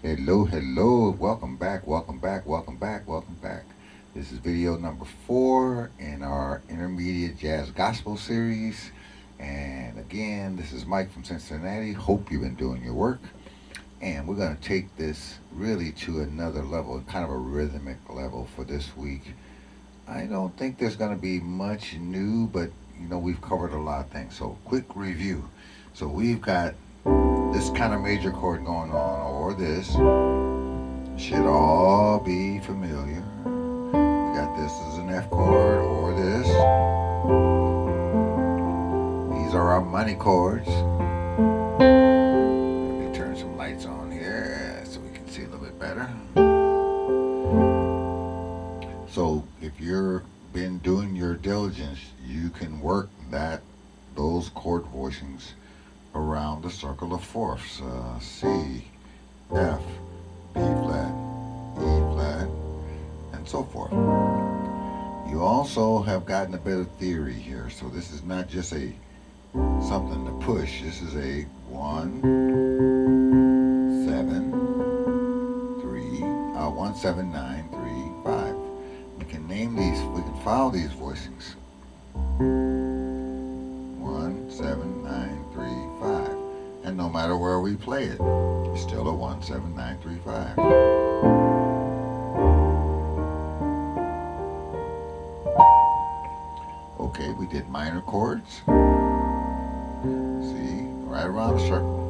Hello. Welcome back, welcome back, welcome back, welcome back. This is video number 4 in our intermediate jazz gospel series. And again, this is Mike from Cincinnati. Hope you've been doing your work. And we're going to take this really to another level, kind of a rhythmic level for this week. I don't think there's going to be much new, but we've covered a lot of things. So, quick review. So, we've got this kind of major chord going on, or this should all be familiar. We got this as an F chord, or this. These are our money chords. Let me turn some lights on here so we can see a little bit better. So if you've been doing your diligence, you can work those chord voicings around the circle of fourths. C, F, B flat, E flat, and so forth. You also have gotten a bit of theory here, so this is not just something to push. This is a 1, 7, 3, 1, 7, 9, 3, 5. We can name these. We can file these voicings. 1, 7, 9, 3, 5. And no matter where we play it, it's still a 1, 7, 9, 3, 5. Okay, we did minor chords. See, right around the circle.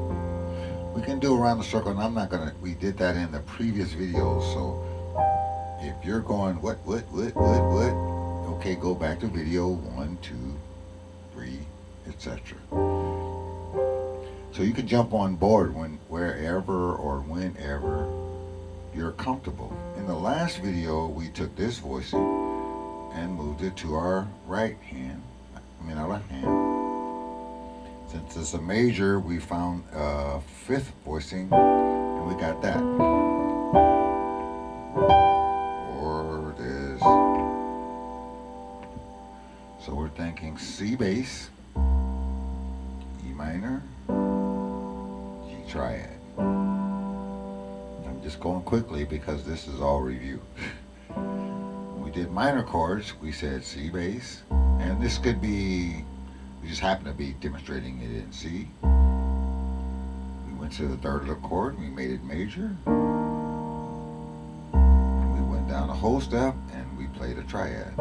We can do around the circle, and I'm not gonna. We did that in the previous videos, so if you're going what, okay, go back to video 1, 2, 3, etc. So you can jump on board wherever or whenever you're comfortable. In the last video, we took this voicing and moved it to our right hand. Our left hand. Since it's a major, we found a fifth voicing, and we got that. Or this. So we're thinking C bass, E minor, G triad. I'm just going quickly because this is all review. When we did minor chords, we said C bass, and this could be, we just happen to be demonstrating it in C. We went to the third of the chord, we made it major. We went down a whole step and we played a triad.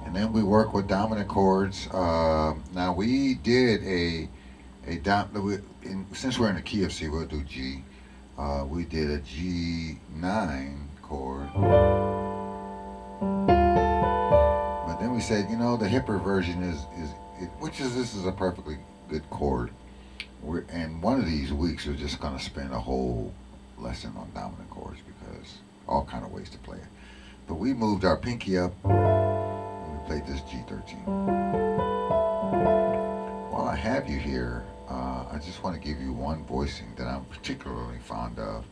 And then we work with dominant chords. Now we did since we're in the key of C, we'll do G. We did a G9 chord. But then we said, the hipper version this is a perfectly good chord. And one of these weeks we're just going to spend a whole lesson on dominant chords because all kind of ways to play it. But we moved our pinky up. We played this G13. While I have you here, I just want to give you one voicing that I'm particularly fond of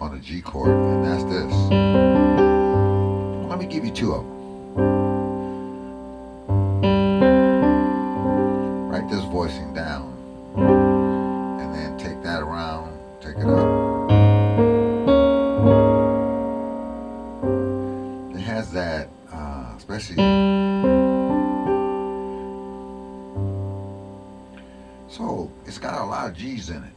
on a G chord, and that's this. Let me give you two of them. Write this voicing down, and then take that around, take it up. It has that, especially. So it's got a lot of G's in it,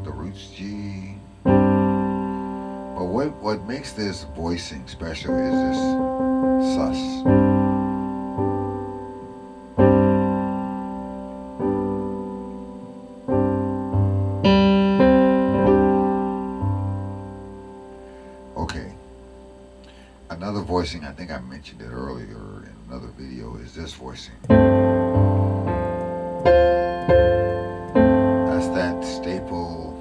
the roots G. But what makes this voicing special is this sus. Okay. Another voicing, I think I mentioned it earlier in another video, is this voicing. That staple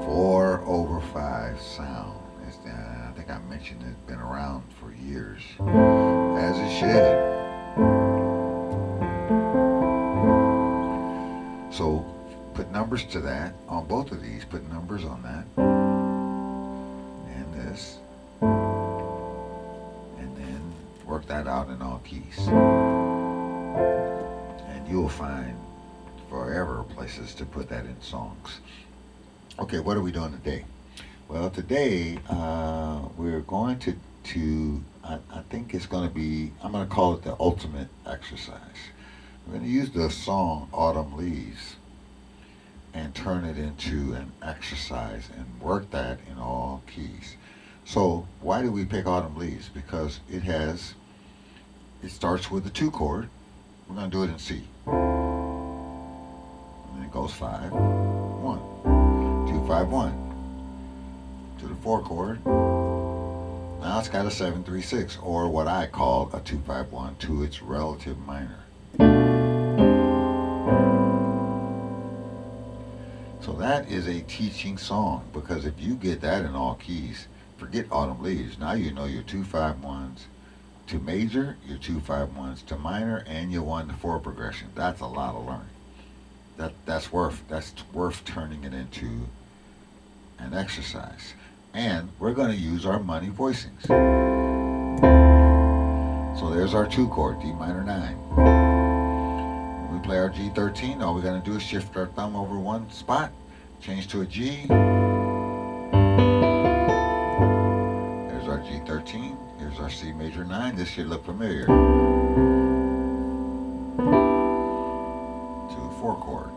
4/5 sound. I think I mentioned it's been around for years, as it should. So put numbers to that on both of these. Put numbers on that and this, and then work that out in all keys. And you'll find forever places to put that in songs. Okay, what are we doing today? Well, today we're going to I think it's going to be, I'm going to call it the ultimate exercise. We're going to use the song Autumn Leaves and turn it into an exercise and work that in all keys. So why do we pick Autumn Leaves? Because it starts with a 2 chord. We're going to do it in C. And then it goes 5, 1, 2, 5, 1 to the 4 chord. Now it's got a 7, 3, 6, or what I call a 2, 5, 1 to its relative minor. So that is a teaching song, because if you get that in all keys, forget Autumn Leaves. Now you know your 2, 5, 1s to major, your 2, 5, 1s to minor, and your 1 to 4 progression. That's a lot of learning. That's worth turning it into an exercise. And we're going to use our money voicings. So there's our 2 chord, D minor 9. When we play our G13, all we're going to do is shift our thumb over one spot, change to a G. There's our G13. Here's our C major 9. This should look familiar. To a 4 chord.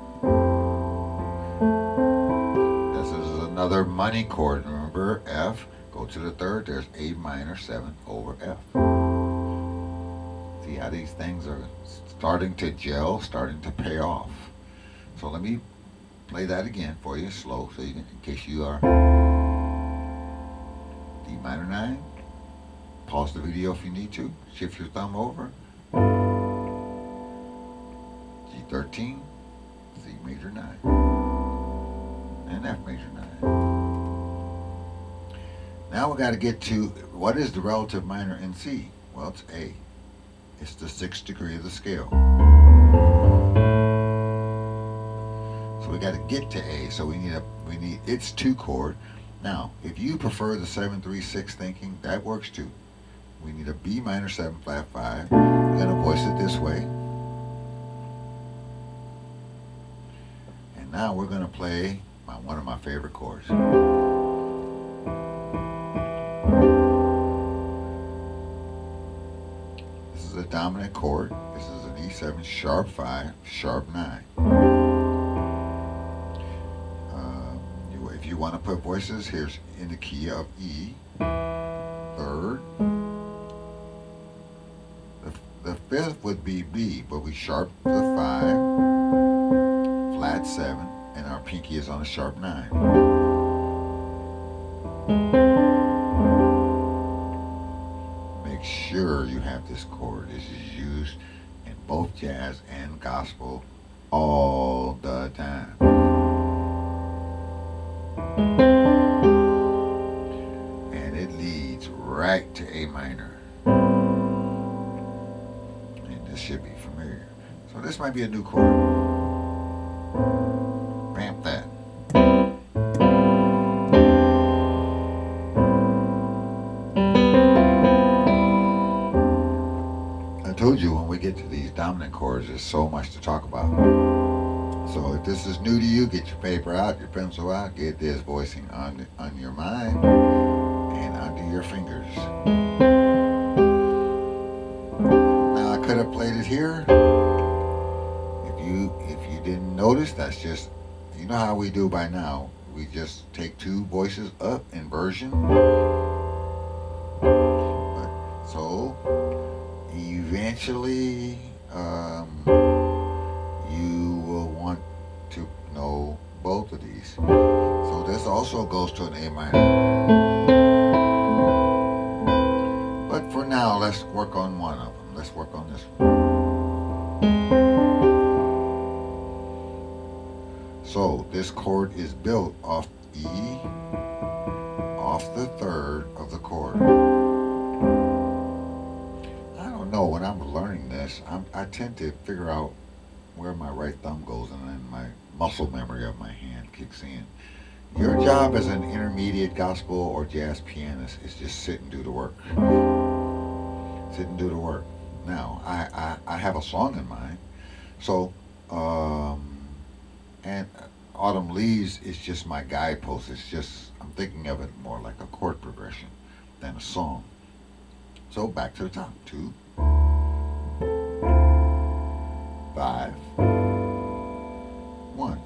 This is another money chord. Remember F, go to the 3rd, there's A minor 7 over F. See how these things are starting to gel, starting to pay off. So let me play that again for you, slow, so you can, in case you are D minor 9. Pause the video if you need to. Shift your thumb over. G13, C major 9, and F major 9. Now we got to get to, what is the relative minor in C? Well, it's A. It's the 6th degree of the scale. So we got to get to A. So we need its 2 chord. Now, if you prefer the 7, 3, 6 thinking, that works too. We need a B minor 7 flat 5. We're going to voice it this way. And now we're going to play one of my favorite chords. This is a dominant chord. This is an E7 sharp 5, sharp 9. If you want to put voices, here's in the key of E, 3rd. The 5th would be B, but we sharp the 5, flat 7, and our pinky is on a sharp 9. Make sure you have this chord. This is used in both jazz and gospel all the time. And it leads right to A minor. And this should be familiar. So this might be a new chord. Vamp that. I told you when we get to these dominant chords, there's so much to talk about. So if this is new to you, get your paper out, your pencil out, get this voicing on your mind and onto your fingers. Now I could have played it here. If you didn't notice, that's just, you know how we do by now. We just take 2 voices up, inversion. So eventually you will want to know both of these. So this also goes to an A minor. But for now, let's work on one of them. Let's work on this one. So this chord is built off E, off the 3rd of the chord. I don't know, when I'm learning this, I tend to figure out where my right thumb goes and then muscle memory of my hand kicks in. Your job as an intermediate gospel or jazz pianist is just sit and do the work. Sit and do the work. Now, I have a song in mind. So, and Autumn Leaves is just my guidepost. It's just, I'm thinking of it more like a chord progression than a song. So, back to the top. 2, 5, 1,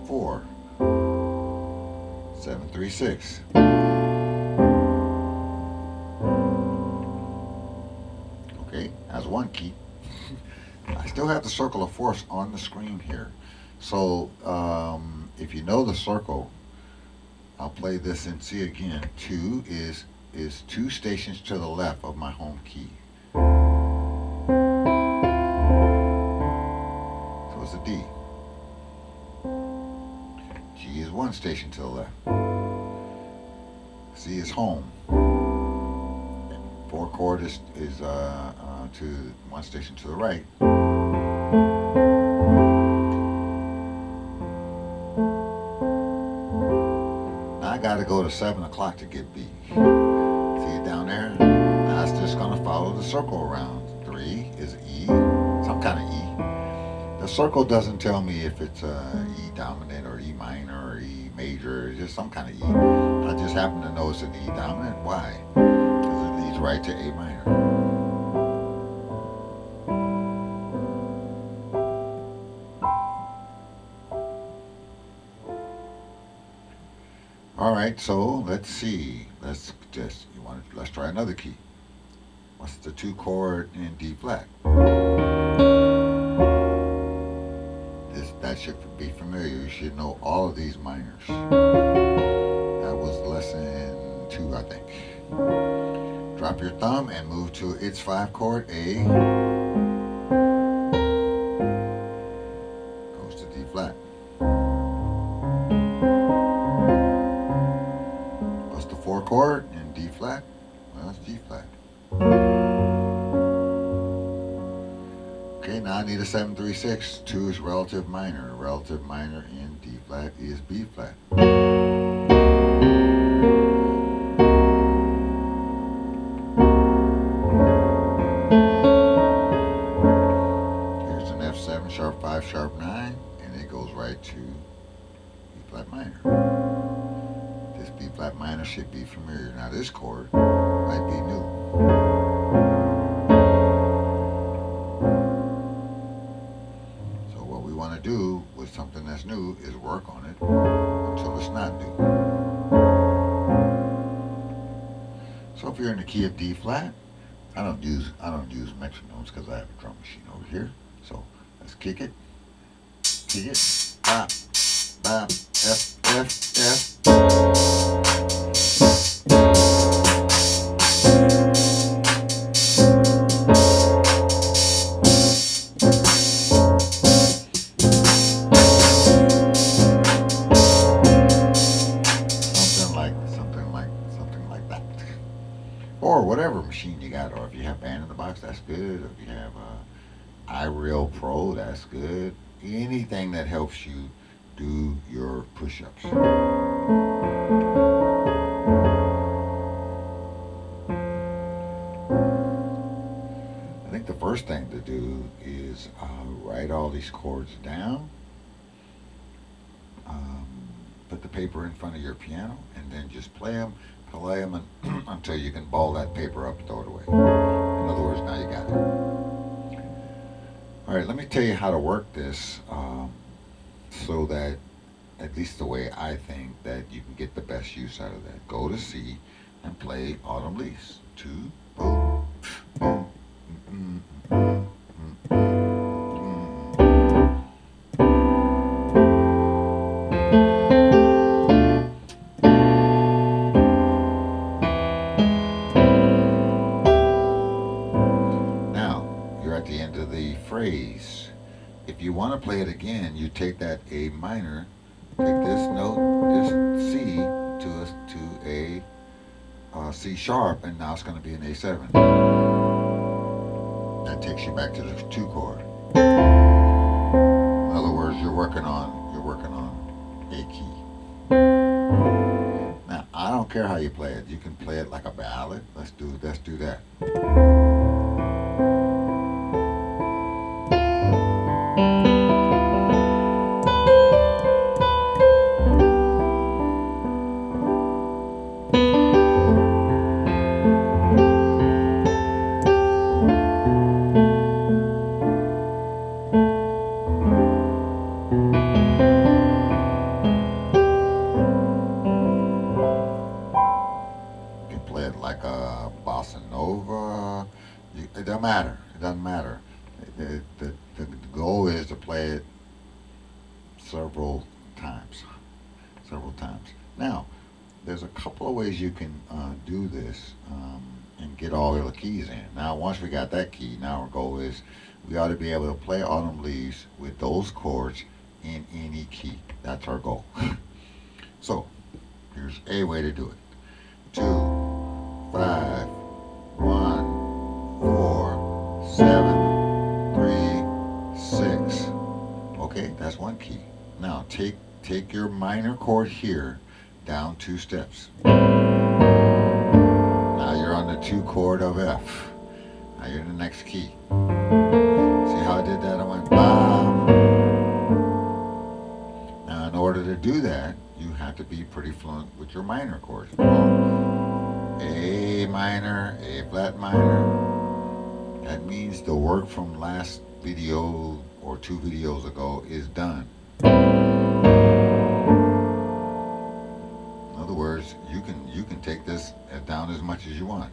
4, 7, 3, 6. Okay, that's one key. I still have the circle of fourths on the screen here. So if you know the circle, I'll play this in C again. 2 is 2 stations to the left of my home key. So it's a D. G is 1 station to the left. C is home. 4 chord is to 1 station to the right. Now I got to go to 7 o'clock to get B. See it down there? Now it's just going to follow the circle around. 3 is E, some kind of E. The circle doesn't tell me if it's E dominant or E minor or E major. It's just some kind of E. I just happen to know it's an E dominant. Why? Because it leads right to A minor. All right, so let's see. Let's try another key. What's the 2 chord in D flat? That should be familiar. You should know all of these minors. That was lesson 2, I think. Drop your thumb and move to its 5 chord. A goes to D flat. What's the 4 chord in D flat? Well, it's G flat. Okay, now I need a 7, 3, 6. 2 is relative minor. Relative minor in D flat is B flat. Here's an F7 sharp 5 sharp 9, and it goes right to B flat minor. This B flat minor should be familiar. Now this chord might be new. Do with something that's new is work on it until it's not new. So if you're in the key of D flat, I don't use metronomes because I have a drum machine over here. So let's kick it, bop, bop, F, F, F. Or whatever machine you got, or if you have Band in the Box, that's good. Or if you have iReal Pro, that's good. Anything that helps you do your push-ups. I think the first thing to do is write all these chords down. Put the paper in front of your piano, and then just play them until you can ball that paper up and throw it away. In other words, now you got it. All right, let me tell you how to work this so that, at least the way I think, that you can get the best use out of that. Go to C and play Autumn Leaves. 2, boom, boom, at the end of the phrase. If you want to play it again, you take that A minor, take this note, this C to a C sharp, and now it's going to be an A7. That takes you back to the 2 chord. working on a key. Now, I don't care how you play it. You can play it like a ballad. Let's do that. You can play it like a bossa nova. It doesn't matter. It doesn't matter. The goal is to play it several times. Several times. Now, there's a couple of ways you can do this and get all the keys in. Now, once we got that key, now our goal is we ought to be able to play Autumn Leaves with those chords in any key. That's our goal. So, here's a way to do it. 2, 5, 1, 4, 7, 3, 6. Okay, that's one key. Now take your minor chord here down 2 steps. Now you're on the 2 chord of F. Now you're in the next key. See how I did that? I went bam. Now in order to do that, you have to be pretty fluent with your minor chords. A minor, A flat minor. That means the work from last video or 2 videos ago is done. In other words, you can take this down as much as you want.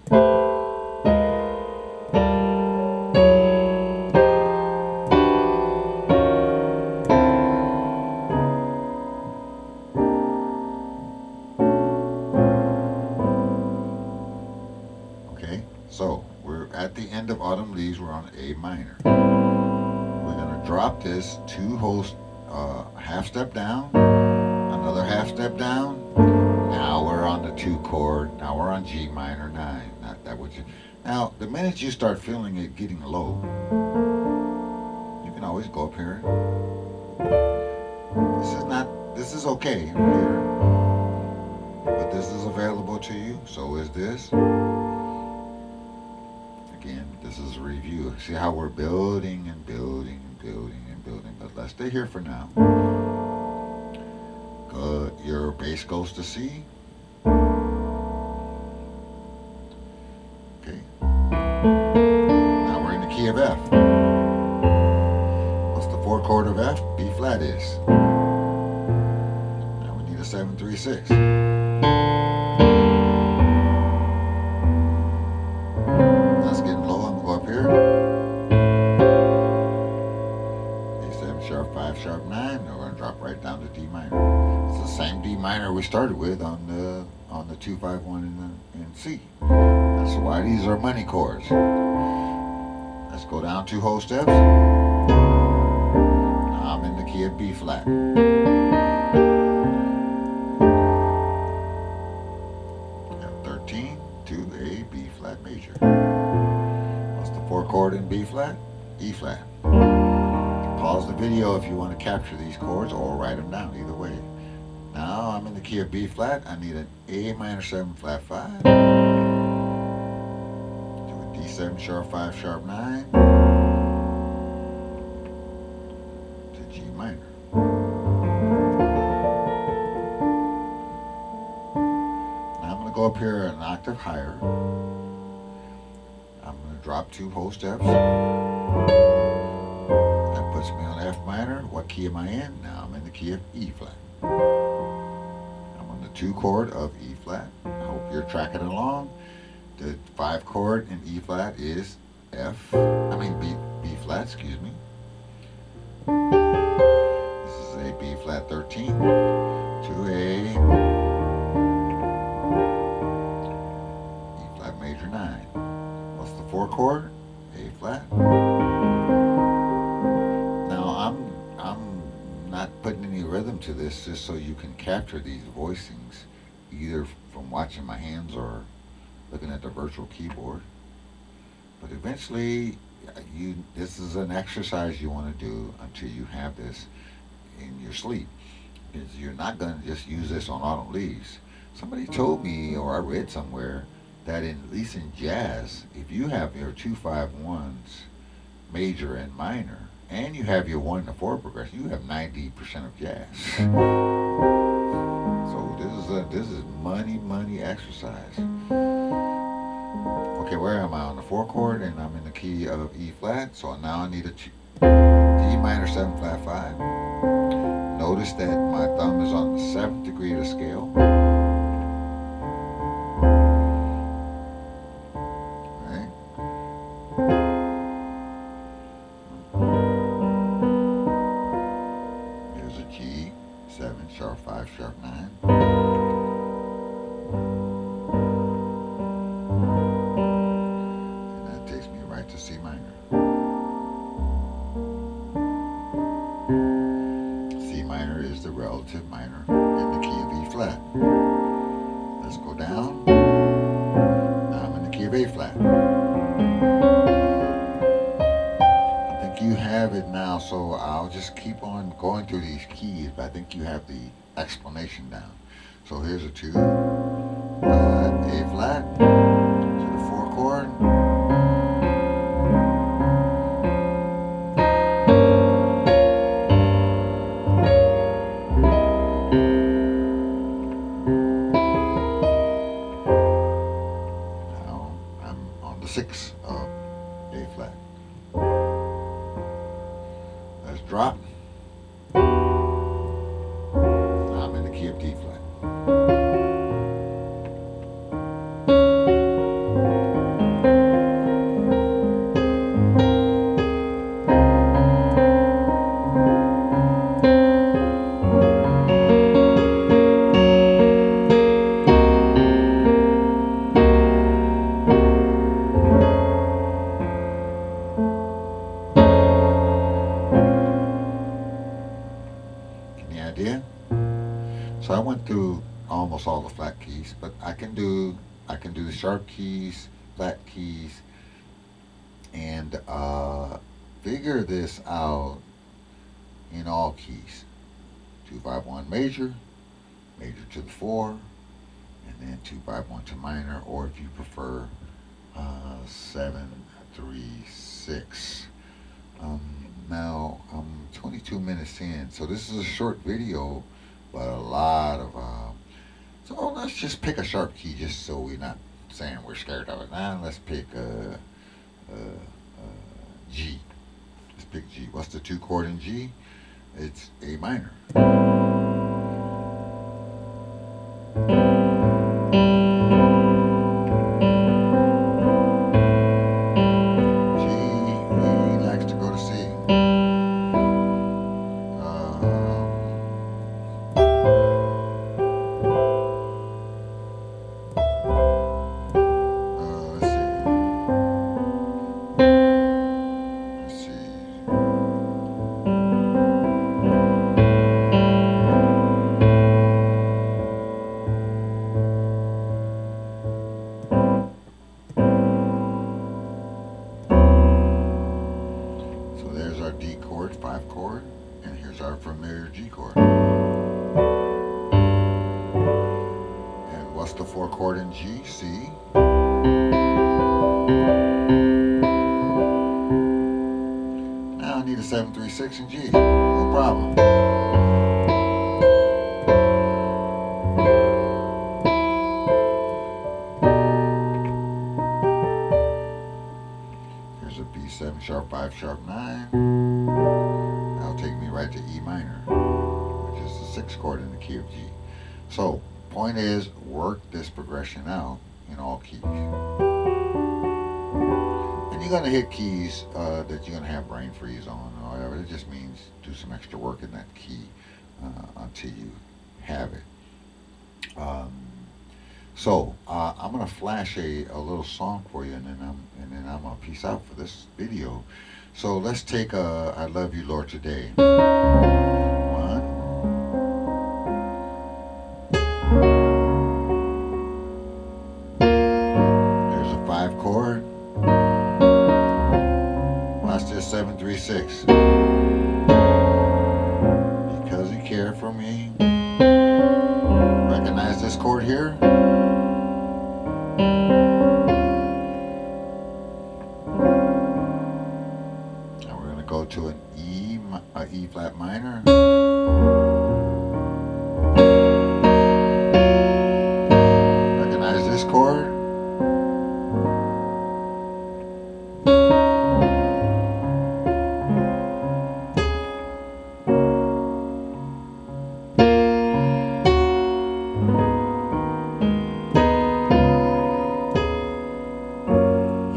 Okay, so we're at the end of Autumn Leaves. We're on A minor. We're gonna drop this 2 whole half step down, another half step down. Now we're on the 2 chord. Now we're on G minor 9. Not that what you. Now the minute you start feeling it getting low, you can always go up here. This is okay here, but this is available to you. So is this. Again, this is a review. See how we're building and building and building and building. But let's stay here for now. Your bass goes to C. Okay. Now we're in the key of F. What's the 4 chord of F? B flat is. Now we need a 7, 3, 6. That's getting low. I'm gonna go up here. A7 sharp 5 sharp 9. And we're gonna drop right down to D minor. It's the same D minor we started with on the 2, 5, 1 and C. That's why these are money chords. Let's go down 2 whole steps. Now I'm in the key of B flat. Got 13 to A B flat major. What's the 4 chord in B flat? E flat. Pause the video if you want to capture these chords or write them down, either way. Now I'm in the key of B flat. I need an A minor 7 flat 5 to a D7 sharp 5 sharp 9 to G minor. Now I'm going to go up here an octave higher. I'm going to drop 2 whole steps. That puts me on F minor. What key am I in? Now I'm in the key of E flat. 2 chord of E flat. I hope you're tracking along. The 5 chord in E flat is B flat, excuse me. This is a B flat 13 to a E flat major 9. What's the 4 chord? A flat. Now I'm not putting any rhythm to this just so you can capture these voicings either from watching my hands or looking at the virtual keyboard. But eventually this is an exercise you want to do until you have this in your sleep. Because you're not going to just use this on autumn leaves. Somebody told me, or I read somewhere, that at least in jazz, if you have your 2-5-1s, major and minor, and you have your 1-4 progression, you have 90% of jazz. So this is money exercise. Okay, where am I? On the 4 chord, and I'm in the key of E flat. So now I need a D minor 7 flat 5. Notice that my thumb is on the 7th degree of the scale. Right? There's a G, 7, sharp 5, sharp 9. And that takes me right to C minor. C minor is the relative minor in the key of E flat. Let's go down. Now I'm in the key of A flat. I think you have it now, so I'll just keep on going through these keys, but I think you have the explanation down. So here's a 2, A flat, to the 4 chord. Now I'm on the 6 of A flat. Let's drop. Now I'm in the key of D flat. Any idea? So I went through almost all the flat keys, but I can do the sharp keys, flat keys, and figure this out in all keys. 2-5-1 major, major to the 4, and then 2-5-1 to minor, or if you prefer 7-3-6. Now I'm 22 minutes in, so this is a short video, but a lot of so let's just pick a sharp key, just so we're not saying we're scared of it. Now let's pick G. Let's pick G. What's the 2 chord in G? It's A minor. D chord, 5 chord, and here's our familiar G chord. And what's the 4 chord in G? C. Now I need a 7-3-6 in G. No problem. Here's a B7 sharp 5 sharp 9. That'll take me right to E minor, which is the 6th chord in the key of G. So, point is, work this progression out in all keys. And you're going to hit keys that you're going to have brain freeze on or whatever. It just means do some extra work in that key until you have it. So I'm going to flash a little song for you, and then I'm going to peace out for this video. So let's take I Love You, Lord, Today. 1. There's a 5 chord. Watch this, 7-3-6. Because he for me. Recognize this chord here? And we're going to go to an E flat minor. Recognize this chord?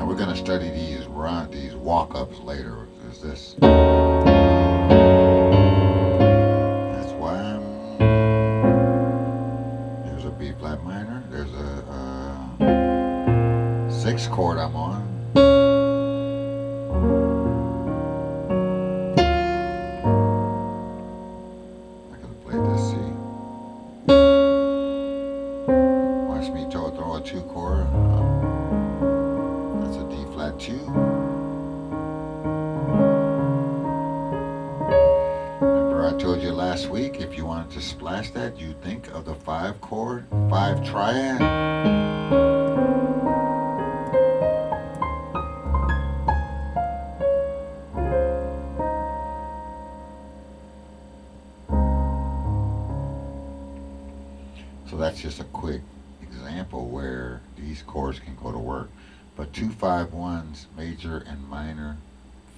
We're going to study these walk-ups later. Is this? That's why there's a B flat minor. There's a 6 chord I'm on. I could have played this C. Watch me throw a 2 chord. That's a D flat 2. Remember I told you last week, if you wanted to splash that, you think of the 5 chord, 5 triad. So that's just a quick example where these chords can go to work. But 2 5 1s, major and minor,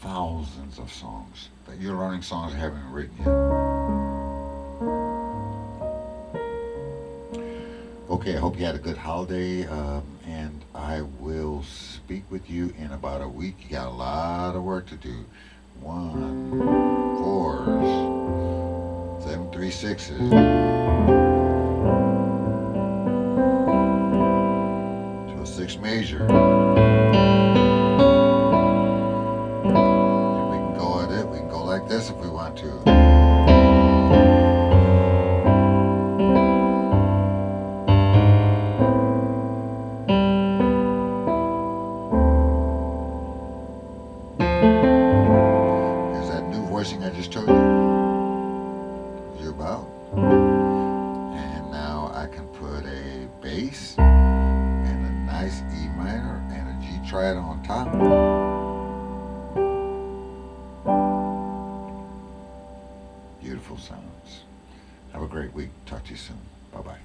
thousands of songs that you're learning, songs I haven't written yet. Okay, I hope you had a good holiday, and I will speak with you in about a week. You got a lot of work to do. 1 4s, 7 3 6s. To a 6 major. And we can go at it. We can go like this if we want to. There's that new voicing I just told you about. And now I can put a bass and a nice E minor and a G triad on top. Beautiful sounds. Have a great week. Talk to you soon. Bye-bye.